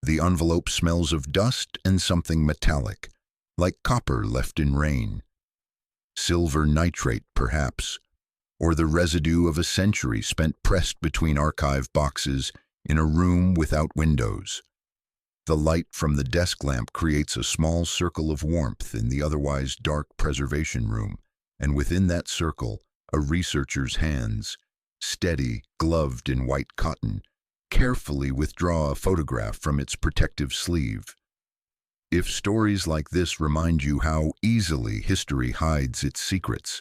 The envelope smells of dust and something metallic, like copper left in rain. Silver nitrate, perhaps, or the residue of a century spent pressed between archive boxes in a room without windows. The light from the desk lamp creates a small circle of warmth in the otherwise dark preservation room, and within that circle, a researcher's hands, steady, gloved in white cotton, carefully withdraw a photograph from its protective sleeve. If stories like this remind you how easily history hides its secrets,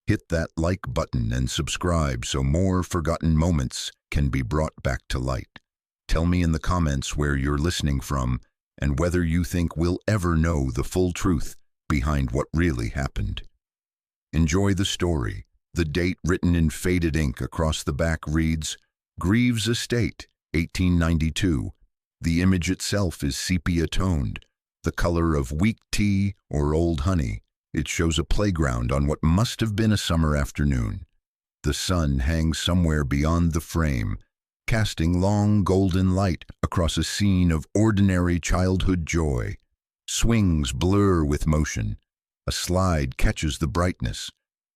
hit that like button and subscribe so more forgotten moments can be brought back to light. Tell me in the comments where you're listening from and whether you think we'll ever know the full truth behind what really happened. Enjoy the story. The date written in faded ink across the back reads, Greaves Estate, 1892. The image itself is sepia-toned, the color of weak tea or old honey. It shows a playground on what must have been a summer afternoon. The sun hangs somewhere beyond the frame, casting long golden light across a scene of ordinary childhood joy. Swings blur with motion. A slide catches the brightness.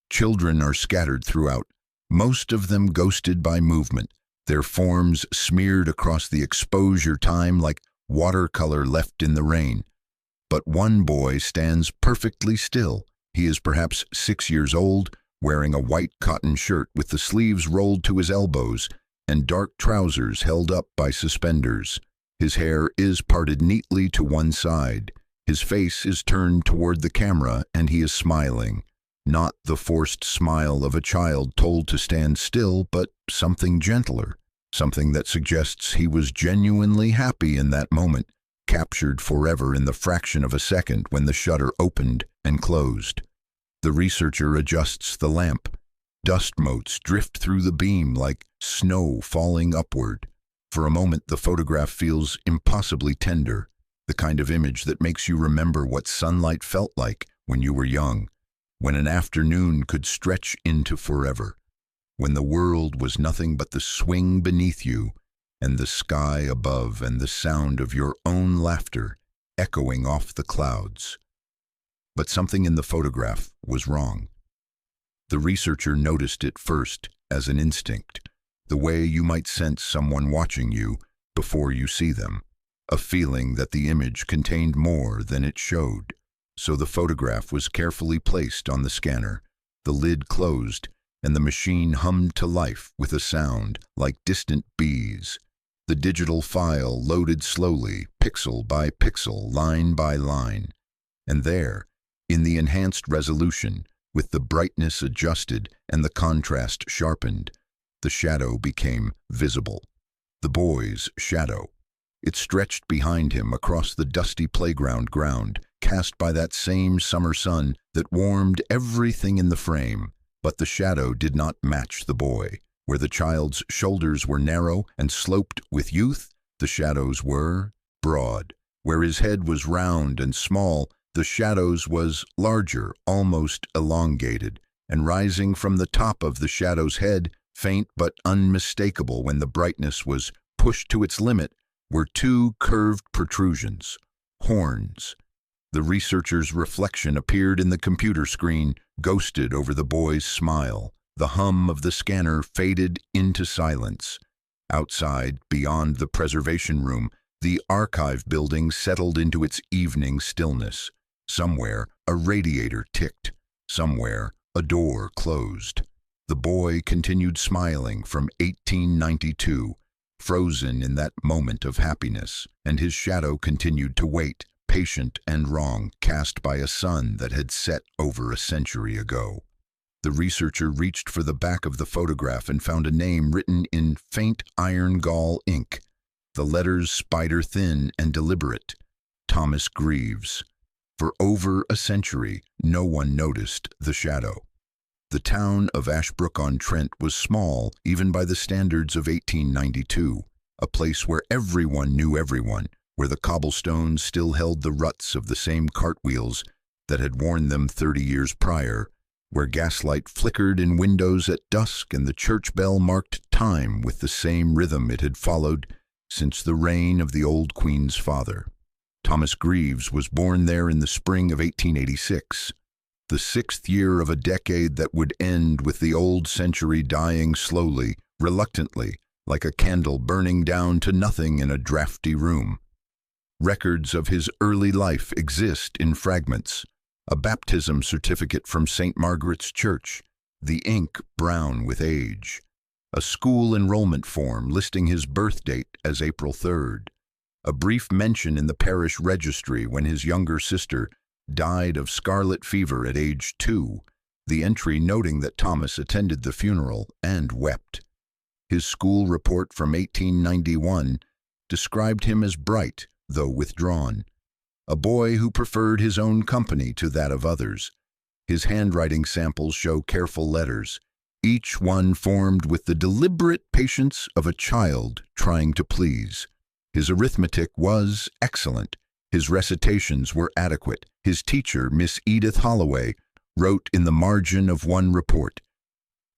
Children are scattered throughout, most of them ghosted by movement, their forms smeared across the exposure time like watercolor left in the rain. But one boy stands perfectly still. He is perhaps 6 years old, wearing a white cotton shirt with the sleeves rolled to his elbows and dark trousers held up by suspenders. His hair is parted neatly to one side. His face is turned toward the camera and he is smiling. Not the forced smile of a child told to stand still, but something gentler, something that suggests he was genuinely happy in that moment, captured forever in the fraction of a second when the shutter opened and closed. The researcher adjusts the lamp. Dust motes drift through the beam like snow falling upward. For a moment, the photograph feels impossibly tender, the kind of image that makes you remember what sunlight felt like when you were young, when an afternoon could stretch into forever, when the world was nothing but the swing beneath you and the sky above and the sound of your own laughter echoing off the clouds. But something in the photograph was wrong. The researcher noticed it first as an instinct, the way you might sense someone watching you before you see them, a feeling that the image contained more than it showed. So the photograph was carefully placed on the scanner, the lid closed, and the machine hummed to life with a sound like distant bees. The digital file loaded slowly, pixel by pixel, line by line. And there, in the enhanced resolution, with the brightness adjusted and the contrast sharpened, the shadow became visible. The boy's shadow. It stretched behind him across the dusty playground ground, cast by that same summer sun that warmed everything in the frame. But the shadow did not match the boy. Where the child's shoulders were narrow and sloped with youth, the shadows were broad. Where his head was round and small, the shadows was larger, almost elongated, and rising from the top of the shadow's head, faint but unmistakable when the brightness was pushed to its limit, were two curved protrusions, horns. The researcher's reflection appeared in the computer screen, ghosted over the boy's smile. The hum of the scanner faded into silence. Outside, beyond the preservation room, the archive building settled into its evening stillness. Somewhere, a radiator ticked. Somewhere, a door closed. The boy continued smiling from 1892, frozen in that moment of happiness, and his shadow continued to wait, patient and wrong, cast by a sun that had set over a century ago. The researcher reached for the back of the photograph and found a name written in faint iron gall ink, the letters spider-thin and deliberate, Thomas Greaves. For over a century, no one noticed the shadow. The town of Ashbrook-on-Trent was small, even by the standards of 1892, a place where everyone knew everyone, where the cobblestones still held the ruts of the same cartwheels that had worn them 30 years prior, where gaslight flickered in windows at dusk and the church bell marked time with the same rhythm it had followed since the reign of the old Queen's father. Thomas Greaves was born there in the spring of 1886, the sixth year of a decade that would end with the old century dying slowly, reluctantly, like a candle burning down to nothing in a drafty room. Records of his early life exist in fragments: a baptism certificate from St. Margaret's Church, the ink brown with age, a school enrollment form listing his birth date as April 3rd, a brief mention in the parish registry when his younger sister died of scarlet fever at age 2, the entry noting that Thomas attended the funeral and wept. His school report from 1891 described him as bright, though withdrawn, a boy who preferred his own company to that of others. His handwriting samples show careful letters, each one formed with the deliberate patience of a child trying to please. His arithmetic was excellent. His recitations were adequate. His teacher, Miss Edith Holloway, wrote in the margin of one report,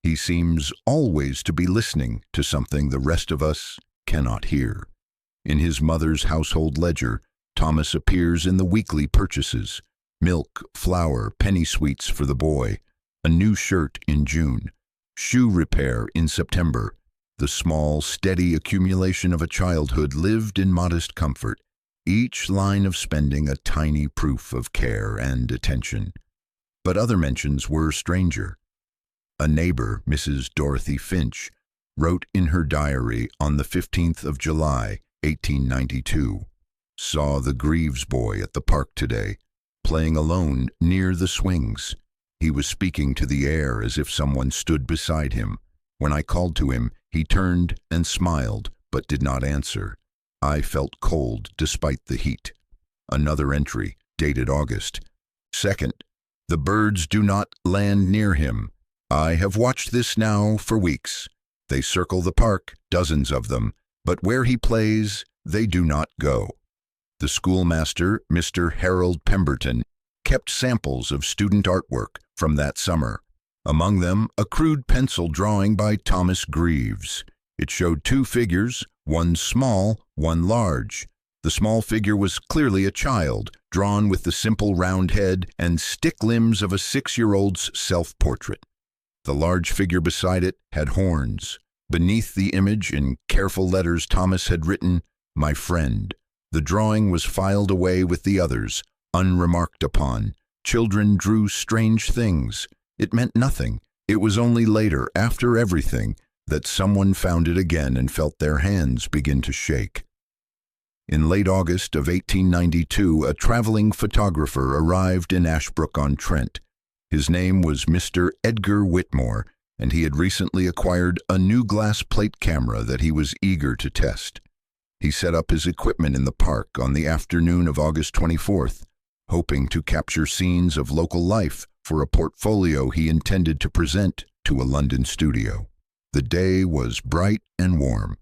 "He seems always to be listening to something the rest of us cannot hear." In his mother's household ledger, Thomas appears in the weekly purchases: milk, flour, penny sweets for the boy, a new shirt in June, shoe repair in September. The small, steady accumulation of a childhood lived in modest comfort, each line of spending a tiny proof of care and attention. But other mentions were stranger. A neighbor, Mrs. Dorothy Finch, wrote in her diary on the 15th of July, 1892, "Saw the Greaves boy at the park today, playing alone near the swings. He was speaking to the air as if someone stood beside him. When I called to him, he turned and smiled, but did not answer. I felt cold despite the heat." Another entry, dated August 2nd, "The birds do not land near him. I have watched this now for weeks. They circle the park, dozens of them, but where he plays, they do not go." The schoolmaster, Mr. Harold Pemberton, kept samples of student artwork from that summer. Among them, a crude pencil drawing by Thomas Greaves. It showed two figures, one small, one large. The small figure was clearly a child, drawn with the simple round head and stick limbs of a 6-year-old's self-portrait. The large figure beside it had horns. Beneath the image, in careful letters, Thomas had written, "My friend." The drawing was filed away with the others, unremarked upon. Children drew strange things. It meant nothing. It was only later, after everything, that someone found it again and felt their hands begin to shake. In late August of 1892, a traveling photographer arrived in Ashbrook-on-Trent. His name was Mr. Edgar Whitmore, and he had recently acquired a new glass plate camera that he was eager to test. He set up his equipment in the park on the afternoon of August 24th, hoping to capture scenes of local life for a portfolio he intended to present to a London studio. The day was bright and warm.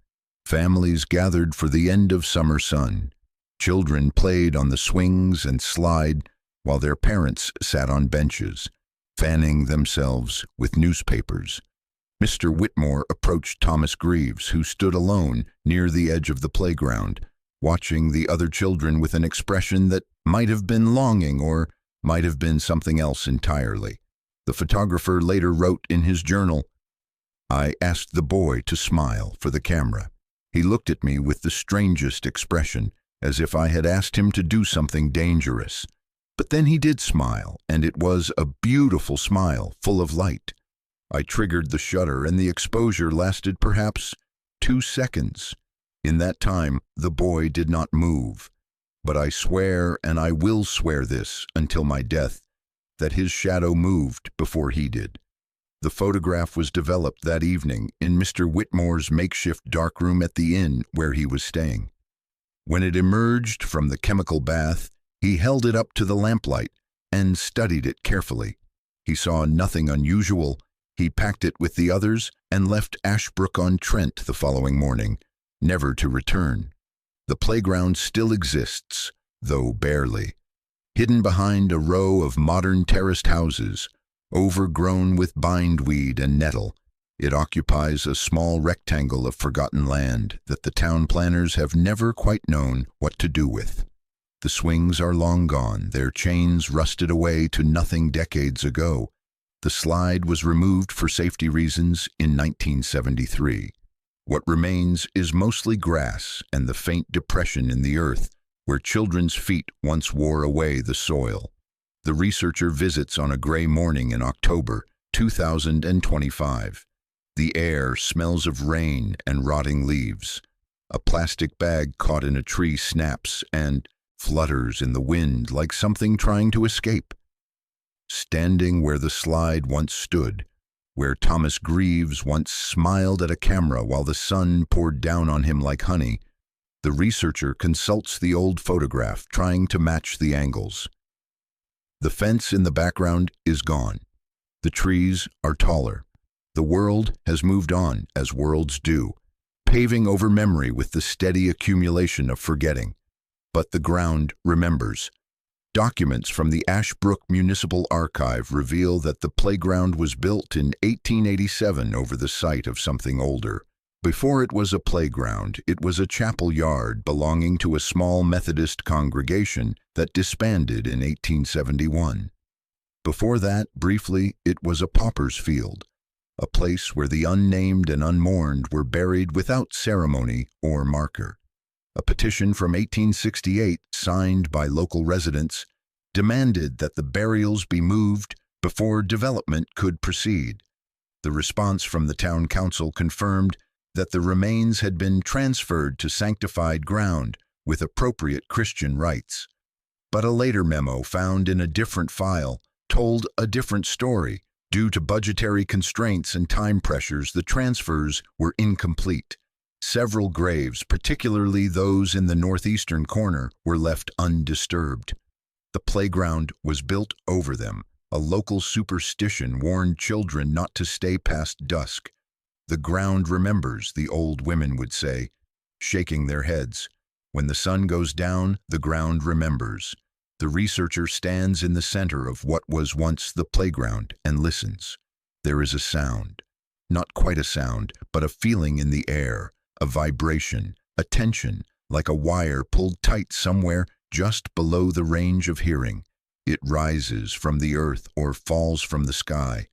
Families gathered for the end of summer sun. Children played on the swings and slide, while their parents sat on benches, fanning themselves with newspapers. Mr. Whitmore approached Thomas Greaves, who stood alone near the edge of the playground, watching the other children with an expression that might have been longing or might have been something else entirely. The photographer later wrote in his journal, "I asked the boy to smile for the camera. He looked at me with the strangest expression, as if I had asked him to do something dangerous. But then he did smile, and it was a beautiful smile, full of light. I triggered the shutter, and the exposure lasted perhaps 2 seconds. In that time, the boy did not move. But I swear, and I will swear this until my death, that his shadow moved before he did." The photograph was developed that evening in Mr. Whitmore's makeshift darkroom at the inn where he was staying. When it emerged from the chemical bath, he held it up to the lamplight and studied it carefully. He saw nothing unusual. He packed it with the others and left Ashbrook-on-Trent the following morning, never to return. The playground still exists, though barely, hidden behind a row of modern terraced houses, overgrown with bindweed and nettle. It occupies a small rectangle of forgotten land that the town planners have never quite known what to do with. The swings are long gone, their chains rusted away to nothing decades ago. The slide was removed for safety reasons in 1973. What remains is mostly grass and the faint depression in the earth where children's feet once wore away the soil. The researcher visits on a gray morning in October 2025. The air smells of rain and rotting leaves. A plastic bag caught in a tree snaps and flutters in the wind like something trying to escape. Standing where the slide once stood, where Thomas Greaves once smiled at a camera while the sun poured down on him like honey, the researcher consults the old photograph, trying to match the angles. The fence in the background is gone. The trees are taller. The world has moved on, as worlds do, paving over memory with the steady accumulation of forgetting. But the ground remembers. Documents from the Ashbrook Municipal Archive reveal that the playground was built in 1887 over the site of something older. Before it was a playground, it was a chapel yard belonging to a small Methodist congregation that disbanded in 1871. Before that, briefly, it was a pauper's field, a place where the unnamed and unmourned were buried without ceremony or marker. A petition from 1868, signed by local residents, demanded that the burials be moved before development could proceed. The response from the town council confirmed that the remains had been transferred to sanctified ground with appropriate Christian rites. But a later memo found in a different file told a different story. Due to budgetary constraints and time pressures, the transfers were incomplete. Several graves, particularly those in the northeastern corner, were left undisturbed. The playground was built over them. A local superstition warned children not to stay past dusk. The ground remembers, the old women would say, shaking their heads. When the sun goes down, the ground remembers. The researcher stands in the center of what was once the playground and listens. There is a sound. Not quite a sound, but a feeling in the air, a vibration, a tension, like a wire pulled tight somewhere just below the range of hearing. It rises from the earth or falls from the sky,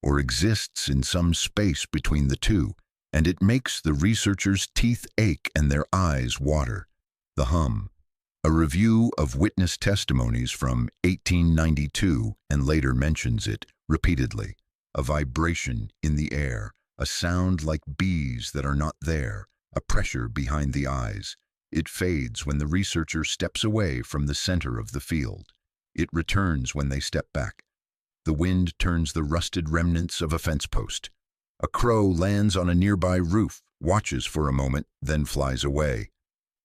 or exists in some space between the two, and it makes the researchers' teeth ache and their eyes water. The hum. A review of witness testimonies from 1892 and later mentions it repeatedly. A vibration in the air, a sound like bees that are not there, a pressure behind the eyes. It fades when the researcher steps away from the center of the field. It returns when they step back. The wind turns the rusted remnants of a fence post. A crow lands on a nearby roof, watches for a moment, then flies away.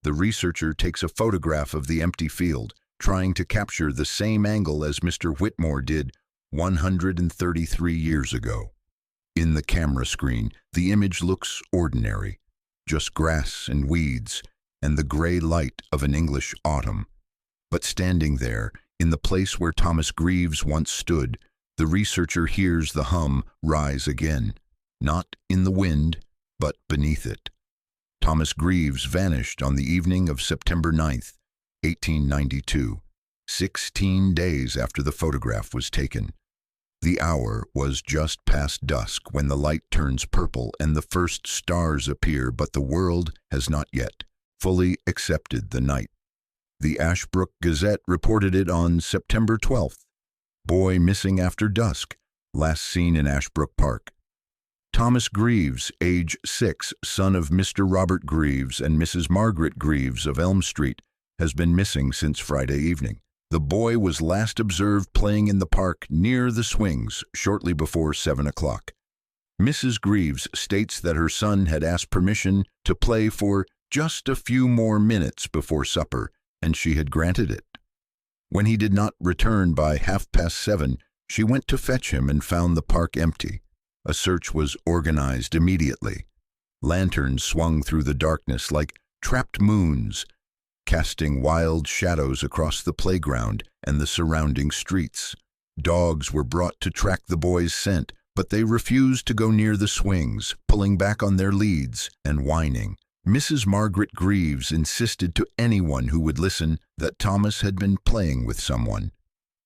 The researcher takes a photograph of the empty field, trying to capture the same angle as Mr. Whitmore did 133 years ago. In the camera screen, the image looks ordinary, just grass and weeds and the gray light of an English autumn. But standing there, in the place where Thomas Greaves once stood, the researcher hears the hum rise again, not in the wind, but beneath it. Thomas Greaves vanished on the evening of September 9th, 1892, 16 days after the photograph was taken. The hour was just past dusk when the light turns purple and the first stars appear, but the world has not yet fully accepted the night. The Ashbrook Gazette reported it on September 12th. Boy missing after dusk, last seen in Ashbrook Park. Thomas Greaves, age 6, son of Mr. Robert Greaves and Mrs. Margaret Greaves of Elm Street, has been missing since Friday evening. The boy was last observed playing in the park near the swings shortly before 7 o'clock. Mrs. Greaves states that her son had asked permission to play for just a few more minutes before supper, and she had granted it. When he did not return by 7:30, she went to fetch him and found the park empty. A search was organized immediately. Lanterns swung through the darkness like trapped moons, casting wild shadows across the playground and the surrounding streets. Dogs were brought to track the boy's scent, but they refused to go near the swings, pulling back on their leads and whining. Mrs. Margaret Greaves insisted to anyone who would listen that Thomas had been playing with someone.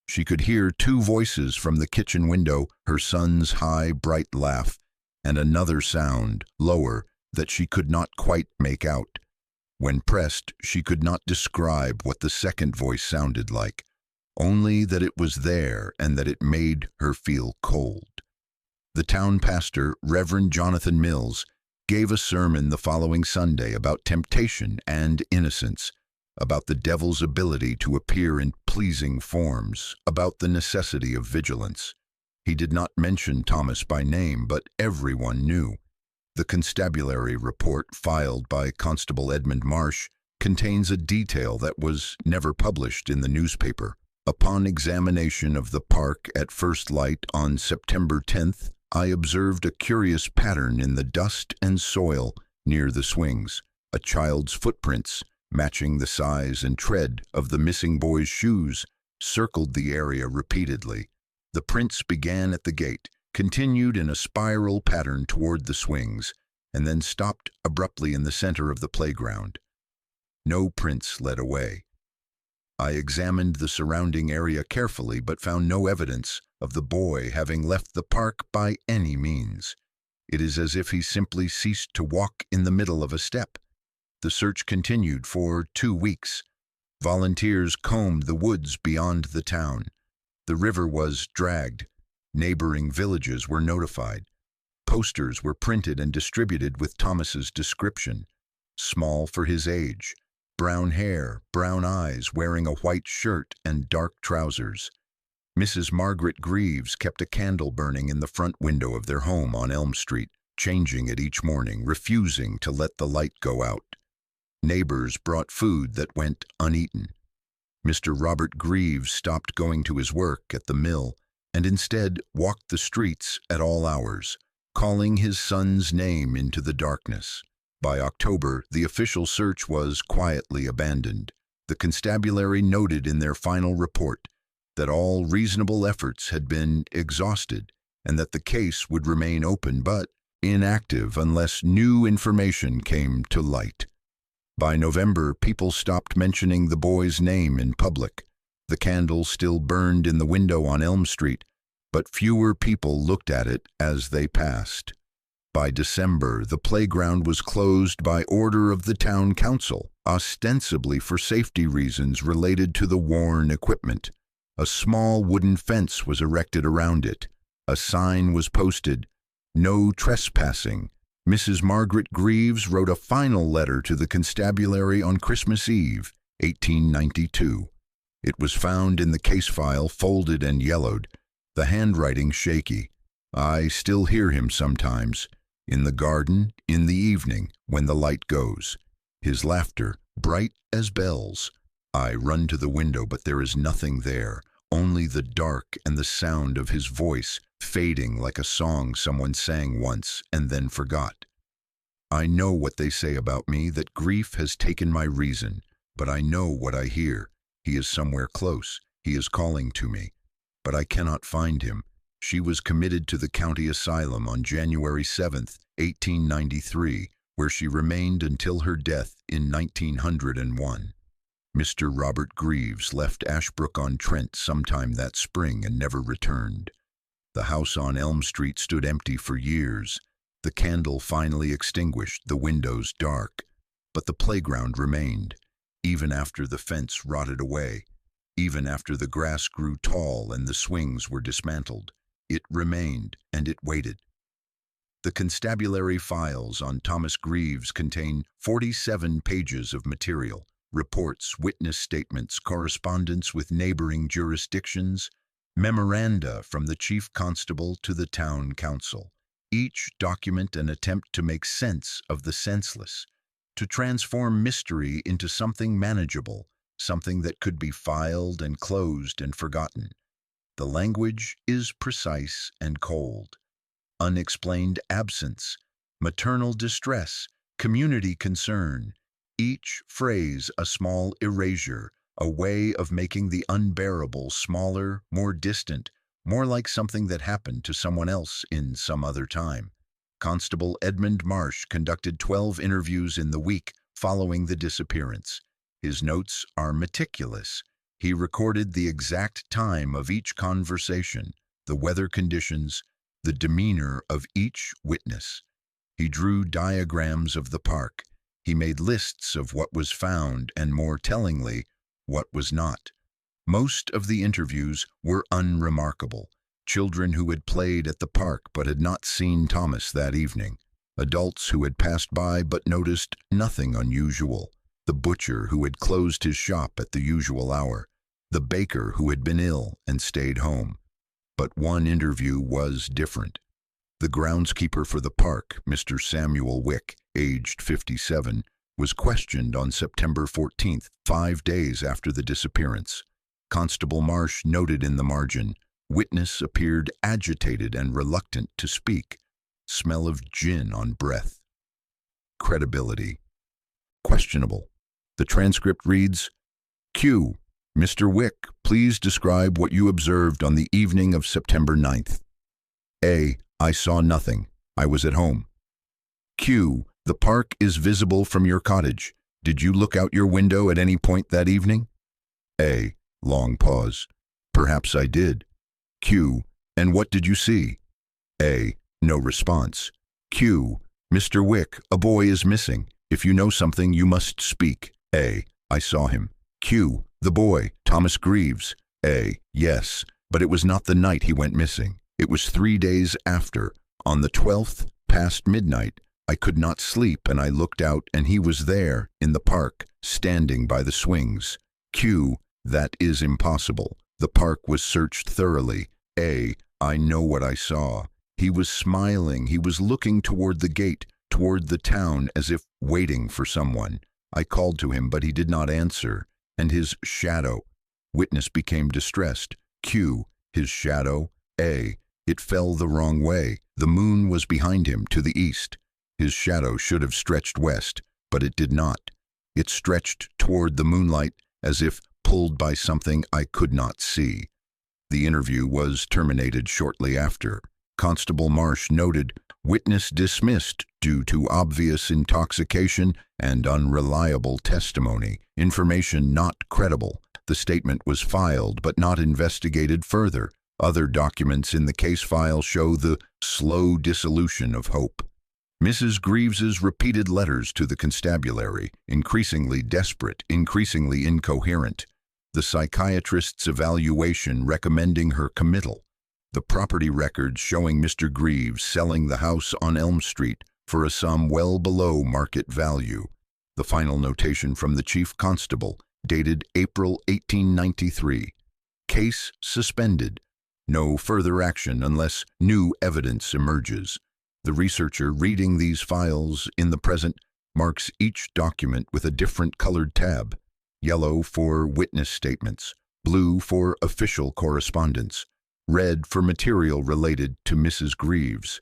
She could hear two voices from the kitchen window, her son's high, bright laugh, and another sound, lower, that she could not quite make out. When pressed, she could not describe what the second voice sounded like, only that it was there and that it made her feel cold. The town pastor, Reverend Jonathan Mills, gave a sermon the following Sunday about temptation and innocence, about the devil's ability to appear in pleasing forms, about the necessity of vigilance. He did not mention Thomas by name, but everyone knew. The constabulary report filed by Constable Edmund Marsh contains a detail that was never published in the newspaper. Upon examination of the park at first light on September 10th, I observed a curious pattern in the dust and soil near the swings. A child's footprints, matching the size and tread of the missing boy's shoes, circled the area repeatedly. The prints began at the gate, continued in a spiral pattern toward the swings, and then stopped abruptly in the center of the playground. No prints led away. I examined the surrounding area carefully, but found no evidence of the boy having left the park by any means. It is as if he simply ceased to walk in the middle of a step. The search continued for 2 weeks. Volunteers combed the woods beyond the town. The river was dragged. Neighboring villages were notified. Posters were printed and distributed with Thomas's description. Small for his age, brown hair, brown eyes, wearing a white shirt and dark trousers. Mrs. Margaret Greaves kept a candle burning in the front window of their home on Elm Street, changing it each morning, refusing to let the light go out. Neighbors brought food that went uneaten. Mr. Robert Greaves stopped going to his work at the mill and instead walked the streets at all hours, calling his son's name into the darkness. By October, the official search was quietly abandoned. The constabulary noted in their final report that all reasonable efforts had been exhausted and that the case would remain open but inactive unless new information came to light. By November, people stopped mentioning the boy's name in public. The candle still burned in the window on Elm Street, but fewer people looked at it as they passed. By December, the playground was closed by order of the town council, ostensibly for safety reasons related to the worn equipment. A small wooden fence was erected around it. A sign was posted, "No trespassing." Mrs. Margaret Greaves wrote a final letter to the constabulary on Christmas Eve, 1892. It was found in the case file, folded and yellowed, the handwriting shaky. I still hear him sometimes, in the garden, in the evening, when the light goes. His laughter, bright as bells. I run to the window, but there is nothing there, only the dark and the sound of his voice, fading like a song someone sang once and then forgot. I know what they say about me, that grief has taken my reason, but I know what I hear. He is somewhere close. He is calling to me. But I cannot find him. She was committed to the county asylum on January 7th, 1893, where she remained until her death in 1901. Mr. Robert Greaves left Ashbrook-on-Trent sometime that spring and never returned. The house on Elm Street stood empty for years. The candle finally extinguished, the windows dark. But the playground remained, even after the fence rotted away, even after the grass grew tall and the swings were dismantled. It remained, and it waited. The constabulary files on Thomas Greaves contain 47 pages of material. Reports, witness statements, correspondence with neighboring jurisdictions, memoranda from the chief constable to the town council. Each document an attempt to make sense of the senseless, to transform mystery into something manageable, something that could be filed and closed and forgotten. The language is precise and cold. Unexplained absence, maternal distress, community concern, each phrase a small erasure, a way of making the unbearable smaller, more distant, more like something that happened to someone else in some other time. Constable Edmund Marsh conducted 12 interviews in the week following the disappearance. His notes are meticulous. He recorded the exact time of each conversation, the weather conditions, the demeanor of each witness. He drew diagrams of the park. He made lists of what was found and, more tellingly, what was not. Most of the interviews were unremarkable. Children who had played at the park but had not seen Thomas that evening. Adults who had passed by but noticed nothing unusual. The butcher who had closed his shop at the usual hour. The baker who had been ill and stayed home. But one interview was different. The groundskeeper for the park, Mr. Samuel Wick, aged 57, was questioned on September 14th, 5 days after the disappearance. Constable Marsh noted in the margin, witness appeared agitated and reluctant to speak. Smell of gin on breath. Credibility. Questionable. The transcript reads, Q. Mr. Wick, please describe what you observed on the evening of September 9th. A. I saw nothing. I was at home. Q. The park is visible from your cottage. Did you look out your window at any point that evening? A. Long pause. Perhaps I did. Q. And what did you see? A. No response. Q. Mr. Wick, a boy is missing. If you know something, you must speak. A. I saw him. Q. The boy, Thomas Greaves. A. Yes, but it was not the night he went missing. It was 3 days after. On the 12th, past midnight, I could not sleep and I looked out and he was there, in the park, standing by the swings. Q. That is impossible. The park was searched thoroughly. A. I know what I saw. He was smiling. He was looking toward the gate, toward the town, as if waiting for someone. I called to him, but he did not answer. And his shadow. Witness became distressed. Q. His shadow. A. It fell the wrong way. The moon was behind him, to the east. His shadow should have stretched west, but it did not. It stretched toward the moonlight, as if pulled by something I could not see. The interview was terminated shortly after. Constable Marsh noted, witness dismissed due to obvious intoxication and unreliable testimony, information not credible. The statement was filed but not investigated further. Other documents in the case file show the slow dissolution of hope. Mrs. Greaves's repeated letters to the constabulary, increasingly desperate, increasingly incoherent. The psychiatrist's evaluation recommending her committal. The property records showing Mr. Greaves selling the house on Elm Street for a sum well below market value. The final notation from the chief constable, dated April 1893. Case suspended. No further action unless new evidence emerges. The researcher reading these files in the present marks each document with a different colored tab. Yellow for witness statements, blue for official correspondence, red for material related to Mrs. Greaves.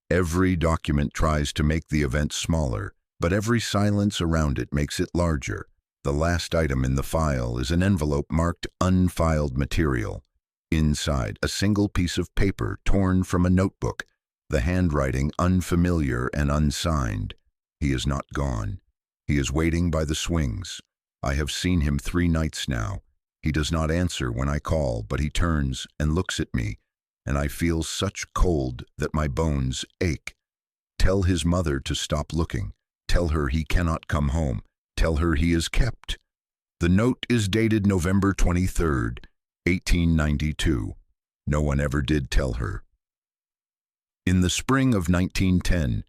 Every document tries to make the event smaller, but every silence around it makes it larger. The last item in the file is an envelope marked unfiled material. Inside, a single piece of paper torn from a notebook, the handwriting unfamiliar and unsigned. He is not gone. He is waiting by the swings. I have seen him 3 nights now. He does not answer when I call, but he turns and looks at me, and I feel such cold that my bones ache. Tell his mother to stop looking. Tell her he cannot come home. Tell her he is kept. The note is dated November 23rd, 1892. No one ever did tell her. In the spring of 1910,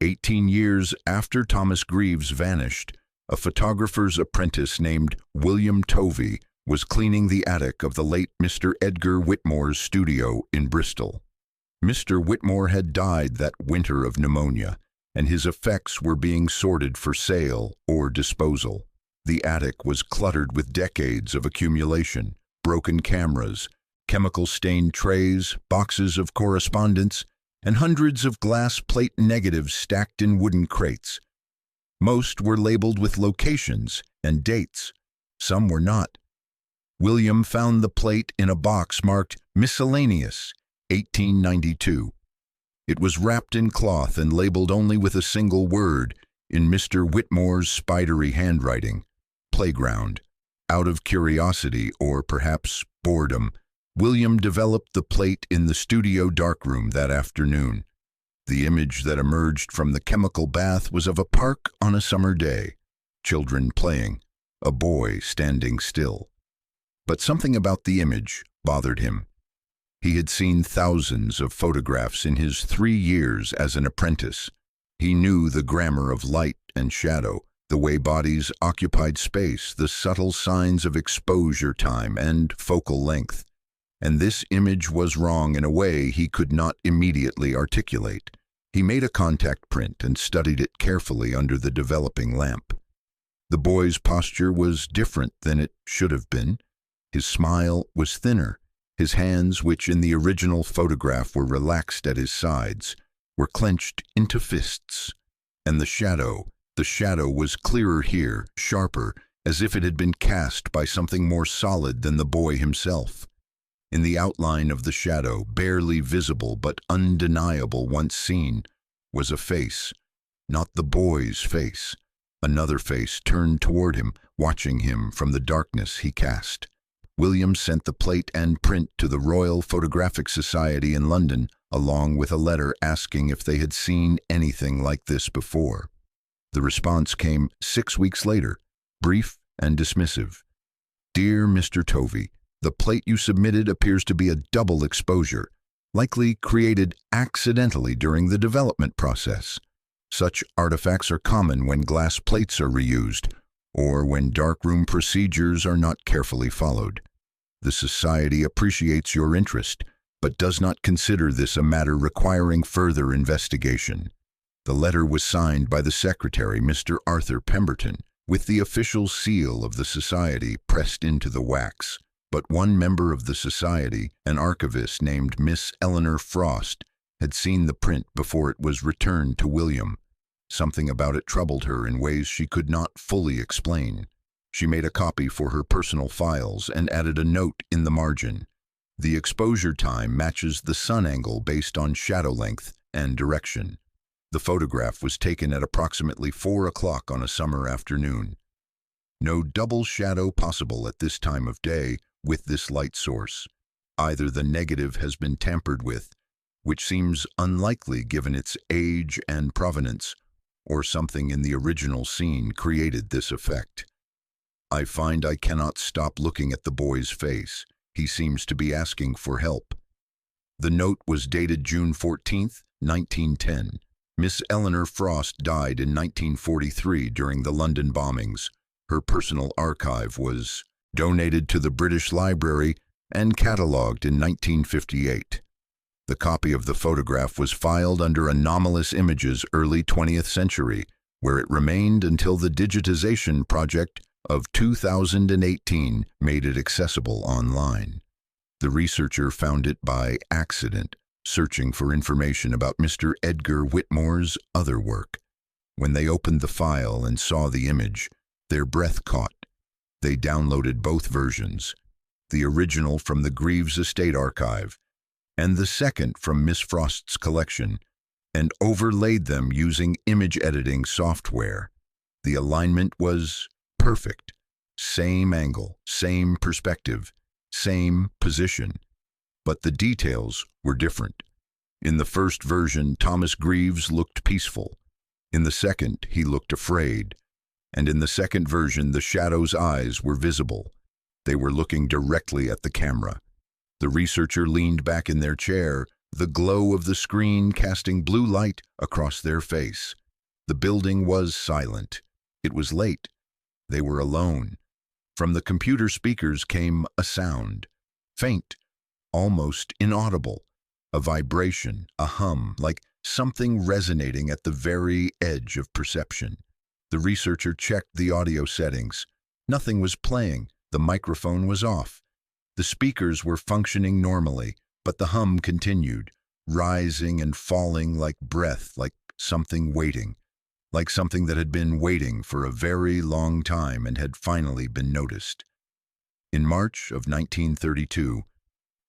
18 years after Thomas Greaves vanished, a photographer's apprentice named William Tovey was cleaning the attic of the late Mr. Edgar Whitmore's studio in Bristol. Mr. Whitmore had died that winter of pneumonia, and his effects were being sorted for sale or disposal. The attic was cluttered with decades of accumulation, broken cameras, chemical-stained trays, boxes of correspondence, and hundreds of glass plate negatives stacked in wooden crates. Most were labeled with locations and dates. Some were not. William found the plate in a box marked Miscellaneous, 1892. It was wrapped in cloth and labeled only with a single word in Mr. Whitmore's spidery handwriting: playground. Out of curiosity, or perhaps boredom, William developed the plate in the studio darkroom that afternoon. The image that emerged from the chemical bath was of a park on a summer day, children playing, a boy standing still. But something about the image bothered him. He had seen thousands of photographs in his 3 years as an apprentice. He knew the grammar of light and shadow, the way bodies occupied space, the subtle signs of exposure time and focal length. And this image was wrong in a way he could not immediately articulate. He made a contact print and studied it carefully under the developing lamp. The boy's posture was different than it should have been. His smile was thinner. His hands, which in the original photograph were relaxed at his sides, were clenched into fists. And the shadow was clearer here, sharper, as if it had been cast by something more solid than the boy himself. In the outline of the shadow, barely visible but undeniable once seen, was a face, not the boy's face. Another face turned toward him, watching him from the darkness he cast. William sent the plate and print to the Royal Photographic Society in London, along with a letter asking if they had seen anything like this before. The response came 6 weeks later, brief and dismissive. "Dear Mr. Tovey, the plate you submitted appears to be a double exposure, likely created accidentally during the development process. Such artifacts are common when glass plates are reused, or when darkroom procedures are not carefully followed. The Society appreciates your interest, but does not consider this a matter requiring further investigation." The letter was signed by the secretary, Mr. Arthur Pemberton, with the official seal of the Society pressed into the wax. But one member of the Society, an archivist named Miss Eleanor Frost, had seen the print before it was returned to William. Something about it troubled her in ways she could not fully explain. She made a copy for her personal files and added a note in the margin. The exposure time matches the sun angle based on shadow length and direction. The photograph was taken at approximately 4 o'clock on a summer afternoon. No double shadow possible at this time of day with this light source. Either the negative has been tampered with, which seems unlikely given its age and provenance, or something in the original scene created this effect. I find I cannot stop looking at the boy's face. He seems to be asking for help. The note was dated June 14, 1910. Miss Eleanor Frost died in 1943 during the London bombings. Her personal archive was donated to the British Library and catalogued in 1958. The copy of the photograph was filed under Anomalous Images early 20th century, where it remained until the digitization project of 2018 made it accessible online. The researcher found it by accident, searching for information about Mr. Edgar Whitmore's other work. When they opened the file and saw the image, their breath caught. They downloaded both versions, the original from the Greaves Estate Archive and the second from Miss Frost's collection, and overlaid them using image editing software. The alignment was perfect. Same angle, same perspective, same position. But the details were different. In the first version, Thomas Greaves looked peaceful. In the second, he looked afraid. And in the second version, the shadow's eyes were visible. They were looking directly at the camera. The researcher leaned back in their chair, the glow of the screen casting blue light across their face. The building was silent. It was late. They were alone. From the computer speakers came a sound, faint, almost inaudible, a vibration, a hum, like something resonating at the very edge of perception. The researcher checked the audio settings. Nothing was playing. The microphone was off. The speakers were functioning normally, but the hum continued, rising and falling like breath, like something waiting, like something that had been waiting for a very long time and had finally been noticed. In March of 1932,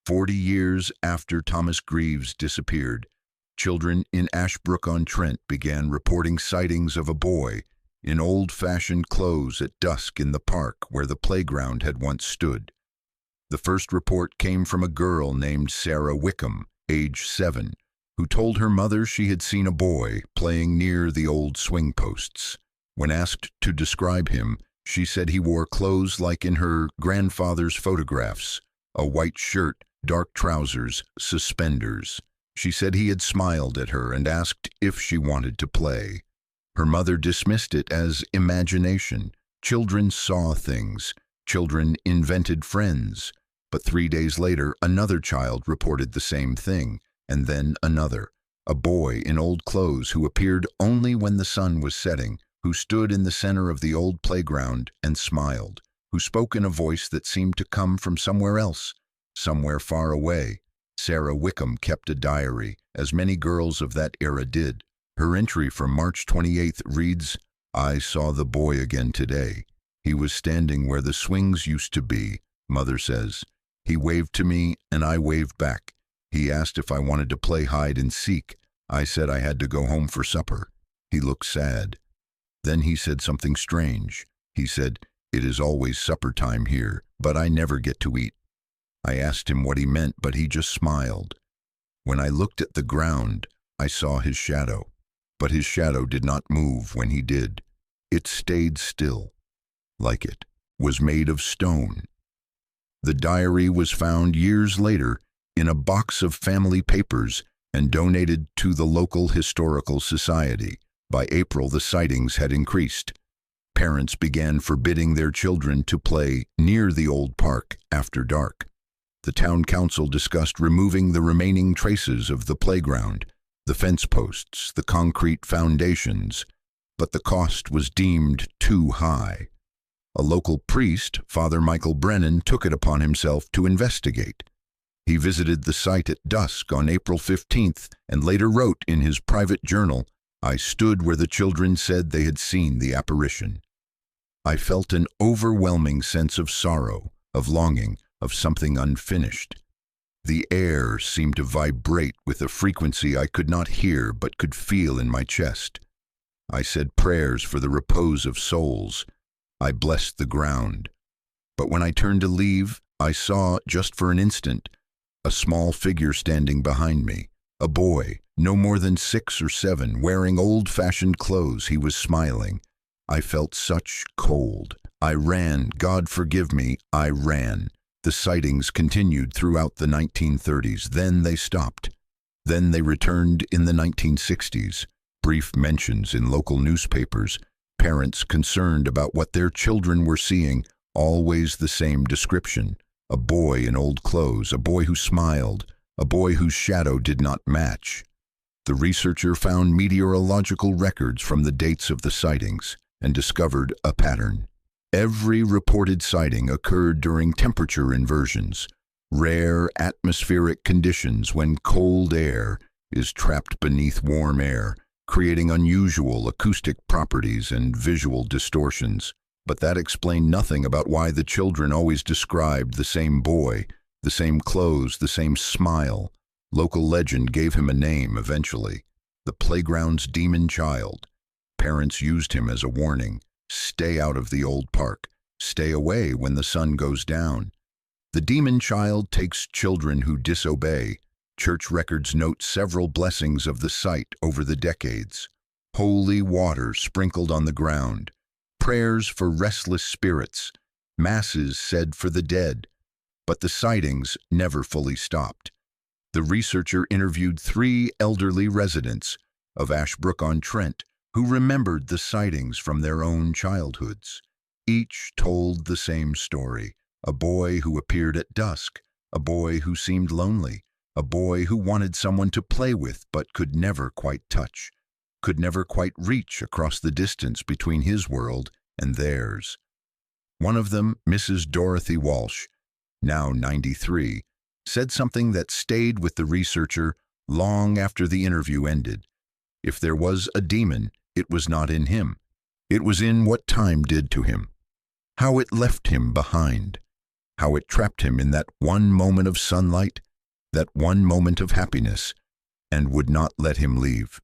40 years after Thomas Greaves disappeared, children in Ashbrook-on-Trent began reporting sightings of a boy in old-fashioned clothes at dusk in the park where the playground had once stood. The first report came from a girl named Sarah Wickham, age 7, who told her mother she had seen a boy playing near the old swing posts. When asked to describe him, she said he wore clothes like in her grandfather's photographs, a white shirt, dark trousers, suspenders. She said he had smiled at her and asked if she wanted to play. Her mother dismissed it as imagination. Children saw things. Children invented friends. But 3 days later, another child reported the same thing, and then another. A boy in old clothes who appeared only when the sun was setting, who stood in the center of the old playground and smiled, who spoke in a voice that seemed to come from somewhere else, somewhere far away. Sarah Wickham kept a diary, as many girls of that era did. Her entry from March 28th reads, "I saw the boy again today. He was standing where the swings used to be," Mother says. "He waved to me and I waved back. He asked if I wanted to play hide and seek. I said I had to go home for supper. He looked sad. Then he said something strange. He said, 'It is always supper time here, but I never get to eat.' I asked him what he meant, but he just smiled. When I looked at the ground, I saw his shadow, but his shadow did not move when he did. It stayed still, like it was made of stone." The diary was found years later in a box of family papers and donated to the local historical society. By April, the sightings had increased. Parents began forbidding their children to play near the old park after dark. The town council discussed removing the remaining traces of the playground, the fence posts, the concrete foundations, but the cost was deemed too high. A local priest, Father Michael Brennan, took it upon himself to investigate. He visited the site at dusk on April 15th and later wrote in his private journal, "I stood where the children said they had seen the apparition. I felt an overwhelming sense of sorrow, of longing, of something unfinished. The air seemed to vibrate with a frequency I could not hear but could feel in my chest. I said prayers for the repose of souls. I blessed the ground. But when I turned to leave, I saw, just for an instant, a small figure standing behind me, a boy, no more than 6 or 7, wearing old-fashioned clothes. He was smiling. I felt such cold. I ran. God forgive me, I ran. The sightings continued throughout the 1930s. Then they stopped. Then they returned in the 1960s. Brief mentions in local newspapers. Parents concerned about what their children were seeing. Always the same description. A boy in old clothes, a boy who smiled, a boy whose shadow did not match. The researcher found meteorological records from the dates of the sightings and discovered a pattern. Every reported sighting occurred during temperature inversions, rare atmospheric conditions when cold air is trapped beneath warm air, creating unusual acoustic properties and visual distortions. But that explained nothing about why the children always described the same boy, the same clothes, the same smile. Local legend gave him a name eventually, the playground's demon child. Parents used him as a warning. Stay out of the old park. Stay away when the sun goes down. The demon child takes children who disobey. Church records note several blessings of the site over the decades. Holy water sprinkled on the ground. Prayers for restless spirits. Masses said for the dead. But the sightings never fully stopped. The researcher interviewed 3 elderly residents of Ashbrook-on-Trent who remembered the sightings from their own childhoods. Each told the same story. A boy who appeared at dusk, a boy who seemed lonely, a boy who wanted someone to play with but could never quite touch, could never quite reach across the distance between his world and theirs. One of them, Mrs. Dorothy Walsh, now 93, said something that stayed with the researcher long after the interview ended. If there was a demon, it was not in him. It was in what time did to him, how it left him behind, how it trapped him in that one moment of sunlight, that one moment of happiness, and would not let him leave.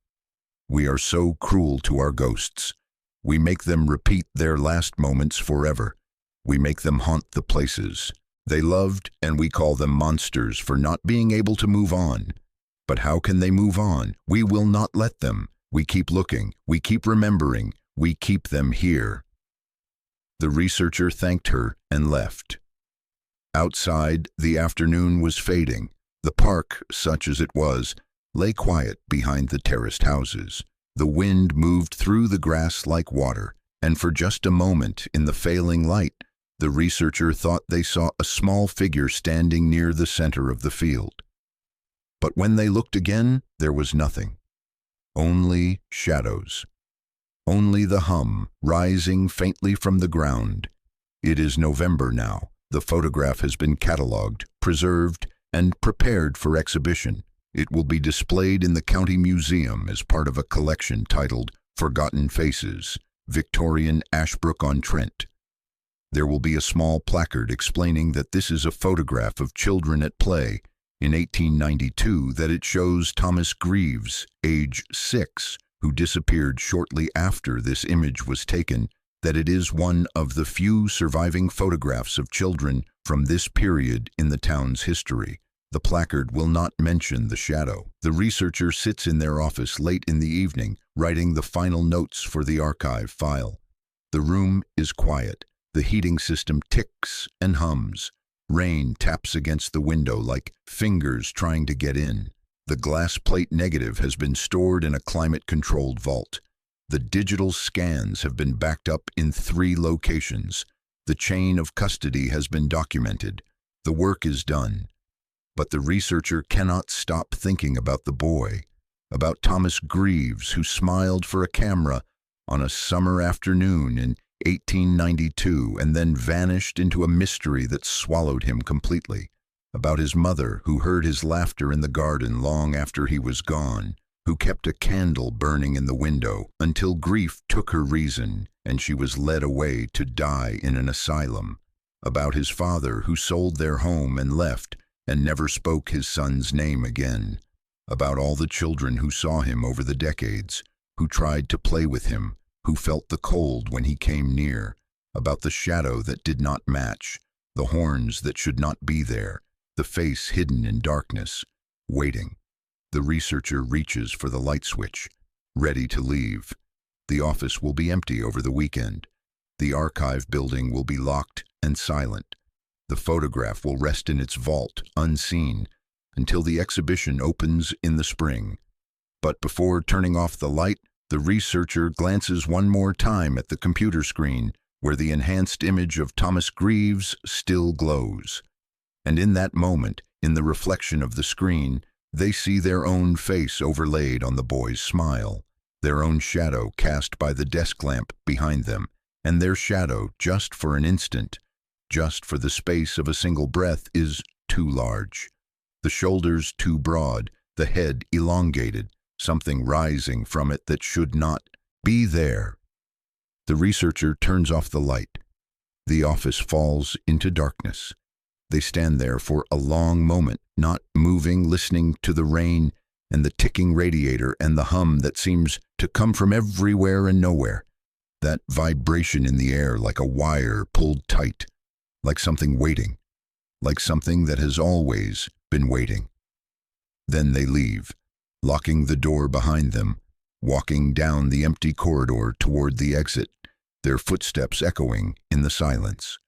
We are so cruel to our ghosts. We make them repeat their last moments forever. We make them haunt the places they loved, and we call them monsters for not being able to move on. But how can they move on? We will not let them. We keep looking, we keep remembering, we keep them here. The researcher thanked her and left. Outside, the afternoon was fading. The park, such as it was, lay quiet behind the terraced houses. The wind moved through the grass like water, and for just a moment, in the failing light, the researcher thought they saw a small figure standing near the center of the field. But when they looked again, there was nothing. Only shadows. Only the hum, rising faintly from the ground. It is November now. The photograph has been catalogued, preserved, and prepared for exhibition. It will be displayed in the County Museum as part of a collection titled Forgotten Faces, Victorian Ashbrook-on-Trent. There will be a small placard explaining that this is a photograph of children at play in 1892, that it shows Thomas Greaves, age 6, who disappeared shortly after this image was taken, that it is one of the few surviving photographs of children from this period in the town's history. The placard will not mention the shadow. The researcher sits in their office late in the evening, writing the final notes for the archive file. The room is quiet. The heating system ticks and hums. Rain taps against the window like fingers trying to get in. The glass plate negative has been stored in a climate-controlled vault. The digital scans have been backed up in 3 locations. The chain of custody has been documented. The work is done. But the researcher cannot stop thinking about the boy, about Thomas Greaves, who smiled for a camera on a summer afternoon in 1892 and then vanished into a mystery that swallowed him completely, about his mother, who heard his laughter in the garden long after he was gone, who kept a candle burning in the window until grief took her reason and she was led away to die in an asylum, about his father, who sold their home and left and never spoke his son's name again, about all the children who saw him over the decades, who tried to play with him, who felt the cold when he came near, about the shadow that did not match, the horns that should not be there, the face hidden in darkness, waiting. The researcher reaches for the light switch, ready to leave. The office will be empty over the weekend. The archive building will be locked and silent. The photograph will rest in its vault, unseen, until the exhibition opens in the spring. But before turning off the light, the researcher glances one more time at the computer screen, where the enhanced image of Thomas Greaves still glows. And in that moment, in the reflection of the screen, they see their own face overlaid on the boy's smile, their own shadow cast by the desk lamp behind them, and their shadow, just for an instant, just for the space of a single breath, is too large. The shoulders too broad, the head elongated, something rising from it that should not be there. The researcher turns off the light. The office falls into darkness. They stand there for a long moment, not moving, listening to the rain and the ticking radiator and the hum that seems to come from everywhere and nowhere. That vibration in the air like a wire pulled tight, like something waiting, like something that has always been waiting. Then they leave, locking the door behind them, walking down the empty corridor toward the exit, their footsteps echoing in the silence.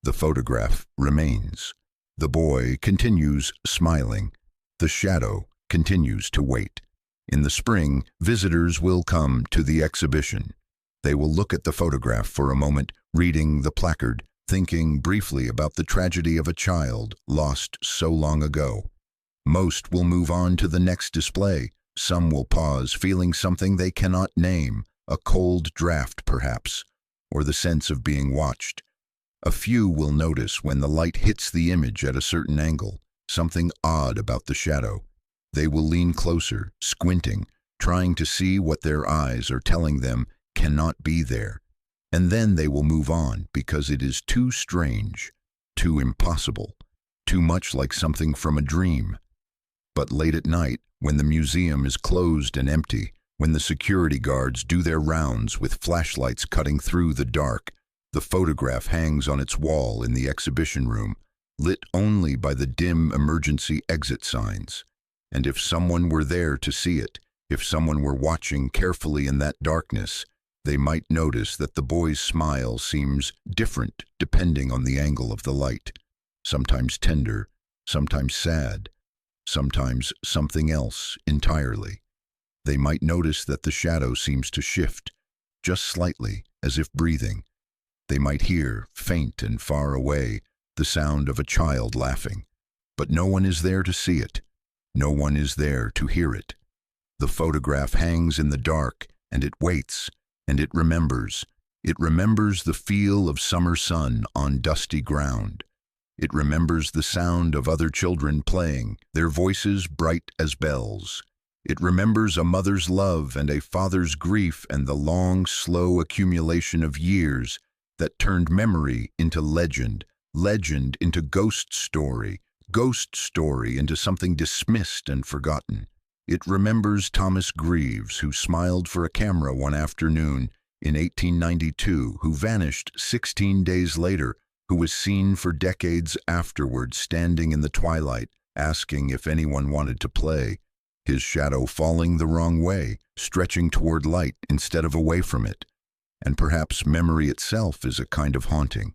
The photograph remains. The boy continues smiling. The shadow continues to wait. In the spring, visitors will come to the exhibition. They will look at the photograph for a moment, reading the placard, thinking briefly about the tragedy of a child lost so long ago. Most will move on to the next display. Some will pause, feeling something they cannot name, a cold draft perhaps, or the sense of being watched. A few will notice when the light hits the image at a certain angle, something odd about the shadow. They will lean closer, squinting, trying to see what their eyes are telling them cannot be there. And then they will move on because it is too strange, too impossible, too much like something from a dream. But late at night, when the museum is closed and empty, when the security guards do their rounds with flashlights cutting through the dark, the photograph hangs on its wall in the exhibition room, lit only by the dim emergency exit signs. And if someone were there to see it, if someone were watching carefully in that darkness, they might notice that the boy's smile seems different depending on the angle of the light. Sometimes tender, sometimes sad, sometimes something else entirely. They might notice that the shadow seems to shift, just slightly, as if breathing. They might hear, faint and far away, the sound of a child laughing. But no one is there to see it. No one is there to hear it. The photograph hangs in the dark, and it waits, and it remembers. It remembers the feel of summer sun on dusty ground. It remembers the sound of other children playing, their voices bright as bells. It remembers a mother's love and a father's grief and the long, slow accumulation of years that turned memory into legend, legend into ghost story into something dismissed and forgotten. It remembers Thomas Greaves, who smiled for a camera one afternoon in 1892, who vanished 16 days later, who was seen for decades afterward standing in the twilight, asking if anyone wanted to play, his shadow falling the wrong way, stretching toward light instead of away from it. And perhaps memory itself is a kind of haunting.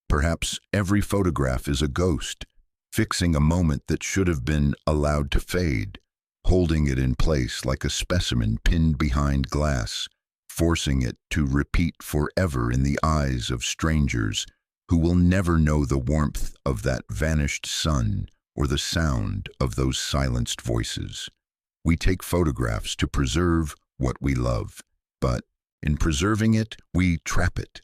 Perhaps every photograph is a ghost, fixing a moment that should have been allowed to fade, holding it in place like a specimen pinned behind glass, forcing it to repeat forever in the eyes of strangers who will never know the warmth of that vanished sun or the sound of those silenced voices. We take photographs to preserve what we love, but in preserving it, we trap it.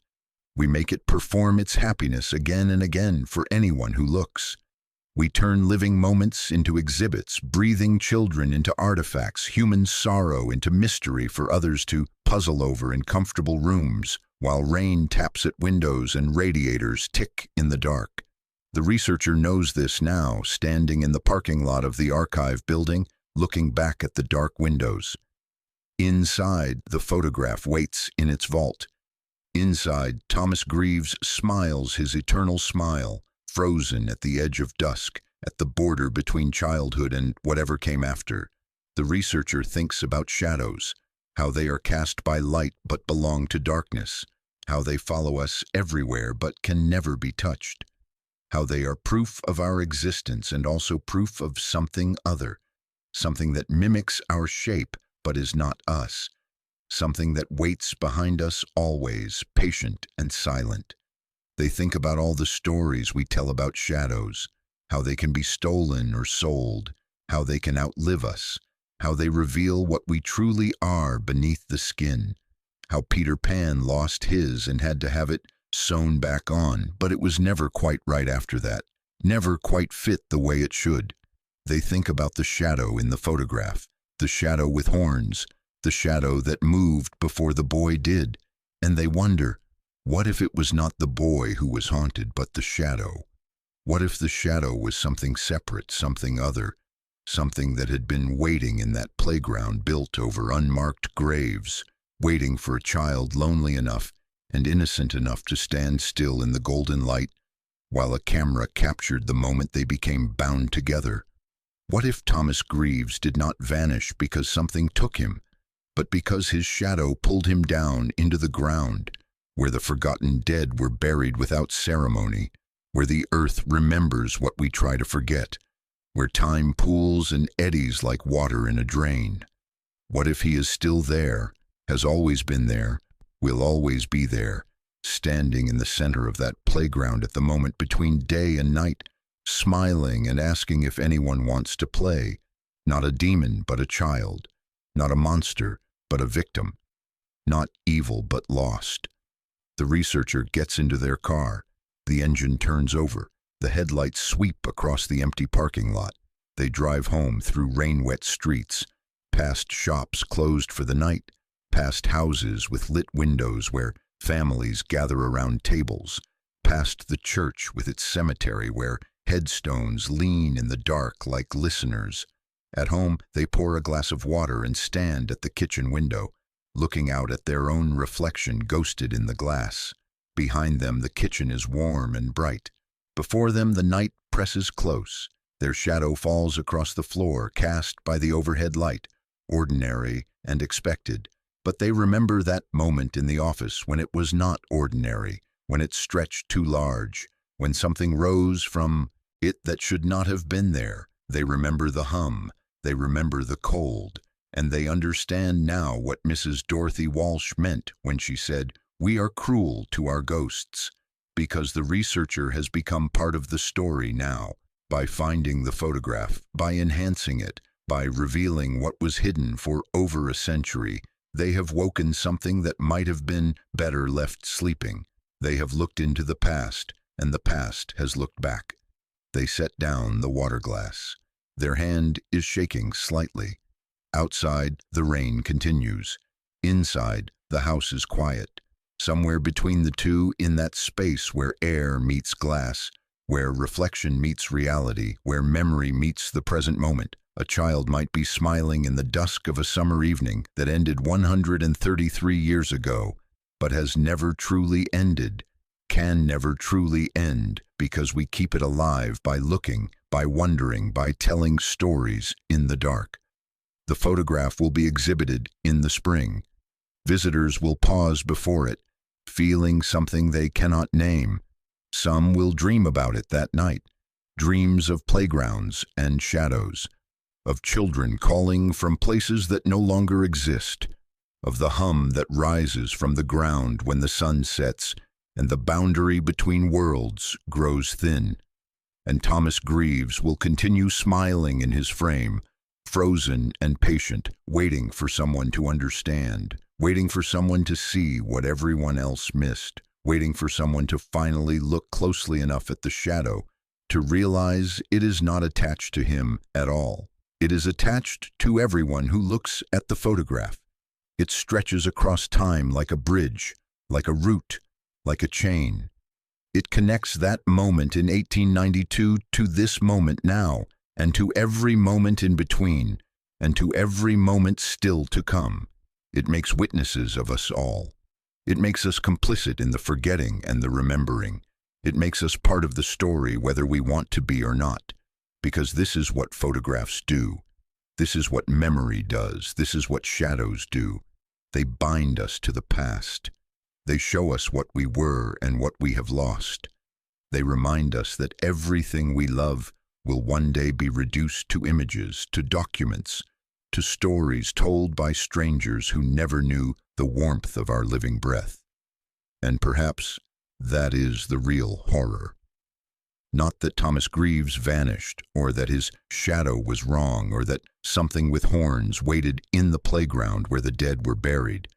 We make it perform its happiness again and again for anyone who looks. We turn living moments into exhibits, breathing children into artifacts, human sorrow into mystery for others to puzzle over in comfortable rooms, while rain taps at windows and radiators tick in the dark. The researcher knows this now, standing in the parking lot of the archive building, looking back at the dark windows. Inside, the photograph waits in its vault. Inside, Thomas Greaves smiles his eternal smile, frozen at the edge of dusk, at the border between childhood and whatever came after. The researcher thinks about shadows, how they are cast by light but belong to darkness, how they follow us everywhere but can never be touched, how they are proof of our existence and also proof of something other, something that mimics our shape but is not us, something that waits behind us always, patient and silent. They think about all the stories we tell about shadows, how they can be stolen or sold, how they can outlive us, how they reveal what we truly are beneath the skin, how Peter Pan lost his and had to have it sewn back on, but it was never quite right after that, never quite fit the way it should. They think about the shadow in the photograph, the shadow with horns, the shadow that moved before the boy did, and they wonder, what if it was not the boy who was haunted, but the shadow? What if the shadow was something separate, something other, something that had been waiting in that playground built over unmarked graves, waiting for a child lonely enough and innocent enough to stand still in the golden light, while a camera captured the moment they became bound together? What if Thomas Greaves did not vanish because something took him, but because his shadow pulled him down into the ground, where the forgotten dead were buried without ceremony, where the earth remembers what we try to forget, where time pools and eddies like water in a drain? What if he is still there, has always been there, will always be there, standing in the center of that playground at the moment between day and night, smiling and asking if anyone wants to play, not a demon but a child, not a monster but a victim, not evil but lost? The researcher gets into their car. The engine turns over. The headlights sweep across the empty parking lot. They drive home through rain-wet streets, past shops closed for the night, past houses with lit windows where families gather around tables, past the church with its cemetery where headstones lean in the dark like listeners. At home, they pour a glass of water and stand at the kitchen window, looking out at their own reflection ghosted in the glass. Behind them, the kitchen is warm and bright. Before them, the night presses close. Their shadow falls across the floor, cast by the overhead light, ordinary and expected. But they remember that moment in the office when it was not ordinary, when it stretched too large, when something rose from it that should not have been there. They remember the hum, they remember the cold, and they understand now what Mrs. Dorothy Walsh meant when she said, "We are cruel to our ghosts," because the researcher has become part of the story now, by finding the photograph, by enhancing it, by revealing what was hidden for over a century. They have woken something that might have been better left sleeping. They have looked into the past, and the past has looked back. They set down the water glass. Their hand is shaking slightly. Outside, the rain continues. Inside, the house is quiet. Somewhere between the two, in that space where air meets glass, where reflection meets reality, where memory meets the present moment, a child might be smiling in the dusk of a summer evening that ended 133 years ago, but has never truly ended, can never truly end, because we keep it alive by looking, by wondering, by telling stories in the dark. The photograph will be exhibited in the spring. Visitors will pause before it, feeling something they cannot name. Some will dream about it that night, dreams of playgrounds and shadows, of children calling from places that no longer exist, of the hum that rises from the ground when the sun sets and the boundary between worlds grows thin. And Thomas Greaves will continue smiling in his frame, frozen and patient, waiting for someone to understand, waiting for someone to see what everyone else missed, waiting for someone to finally look closely enough at the shadow to realize it is not attached to him at all. It is attached to everyone who looks at the photograph. It stretches across time like a bridge, like a route, like a chain. It connects that moment in 1892 to this moment now, and to every moment in between, and to every moment still to come. It makes witnesses of us all. It makes us complicit in the forgetting and the remembering. It makes us part of the story whether we want to be or not, because this is what photographs do. This is what memory does. This is what shadows do. They bind us to the past. They show us what we were and what we have lost. They remind us that everything we love will one day be reduced to images, to documents, to stories told by strangers who never knew the warmth of our living breath. And perhaps that is the real horror. Not that Thomas Greaves vanished, or that his shadow was wrong, or that something with horns waited in the playground where the dead were buried.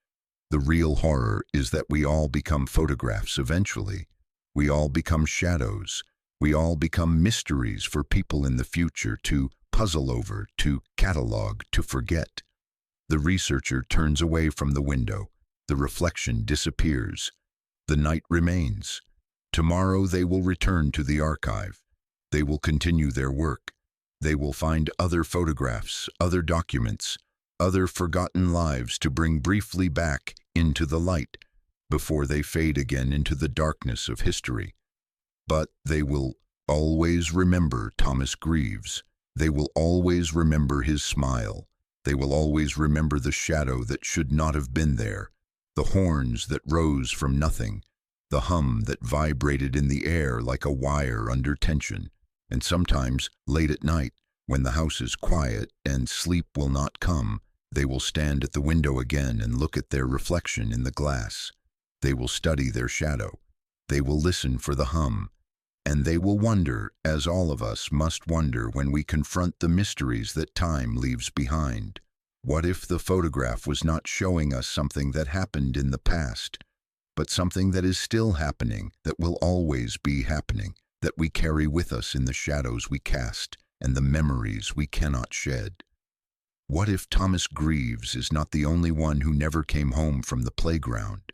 The real horror is that we all become photographs eventually. We all become shadows. We all become mysteries for people in the future to puzzle over, to catalog, to forget. The researcher turns away from the window. The reflection disappears. The night remains. Tomorrow they will return to the archive. They will continue their work. They will find other photographs, other documents, other forgotten lives to bring briefly back into the light before they fade again into the darkness of history. But they will always remember Thomas Greaves. They will always remember his smile. They will always remember the shadow that should not have been there, the horns that rose from nothing, the hum that vibrated in the air like a wire under tension. And sometimes, late at night, when the house is quiet and sleep will not come, they will stand at the window again and look at their reflection in the glass. They will study their shadow. They will listen for the hum. And they will wonder, as all of us must wonder when we confront the mysteries that time leaves behind. What if the photograph was not showing us something that happened in the past, but something that is still happening, that will always be happening, that we carry with us in the shadows we cast and the memories we cannot shed? What if Thomas Greaves is not the only one who never came home from the playground?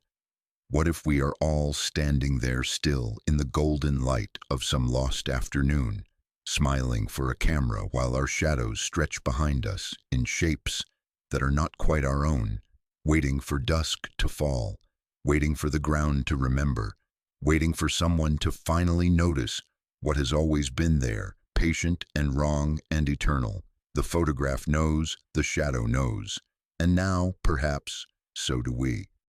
What if we are all standing there still in the golden light of some lost afternoon, smiling for a camera while our shadows stretch behind us in shapes that are not quite our own, waiting for dusk to fall, waiting for the ground to remember, waiting for someone to finally notice what has always been there, patient and wrong and eternal. The photograph knows, the shadow knows, and now, perhaps, so do we.